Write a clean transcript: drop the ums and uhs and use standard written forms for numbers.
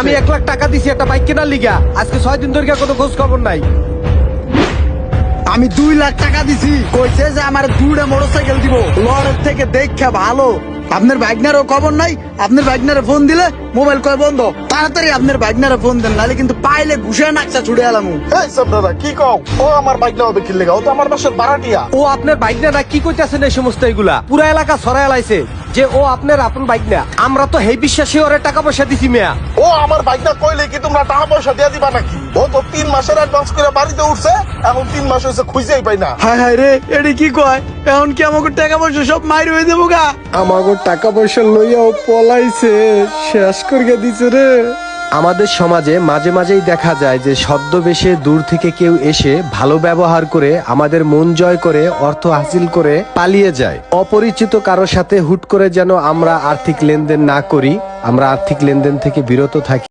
আমি 1 লাখ টাকা দিছি একটা বাইক কেনার লিগা, আজকে 6 দিন ধরে কোনো খোঁজ খবর নাই। আমি 2 লাখ টাকা দিছি, কইছে যে আমার 2টা মোটরসাইকেল দিব, লরের থেকে দেখা ভালো। আপনার বাইকনারও খবর নাই, আপনার বাইকনারে ফোন দিলে মোবাইল কয় বন্ধ। তাড়াতাড়ি আপনার বাইকনারে ফোন দেন, নাহলে কিন্তু পাইলে ঘুষে নাকচা ছুড়ে এলাম। এই সব দাদা কি কও, ও আমার বাইক নেওয়া বিক্রি লেগা, ও তো আমার বাসার ভাড়াটিয়া। ও আপনার বাইক না কি কইতাছেন এই সমস্ত এগুলা? পুরা এলাকা ছড়ায় লাইছে যে ও আপনার আপন বাইক না। আমরা তো হেই বিশ্বাসী ওরে টাকা পয়সা দিছি মিয়া। ও আমার বাইক না কইলে কি তোমরা টাকা পয়সা দিয়ে দিবা নাকি? ও তো 3 মাসের অ্যাডভান্স করে বাড়িতে উঠছে, এখন 3 মাস হয়েছে খুঁজেই পাই না। হায় হায় রে, এটি কি কয়? এখন কি আমাকে টাকা পয়সা সব মাইর হয়ে যাবো গা? আমাগো টাকা পয়সা লইয়াও পলাইছে, শেষ করিয়া দিছে রে। আমাদের সমাজে মাঝে মাঝেই দেখা যায় যে ছদ্মবেশে দূর থেকে কেউ এসে ভালো ব্যবহার করে আমাদের মন জয় করে অর্থ হাসিল করে পালিয়ে যায়। অপরিচিত কারোর সাথে হুট করে যেন আমরা আর্থিক লেনদেন না করি, আমরা আর্থিক লেনদেন থেকে বিরত থাকি।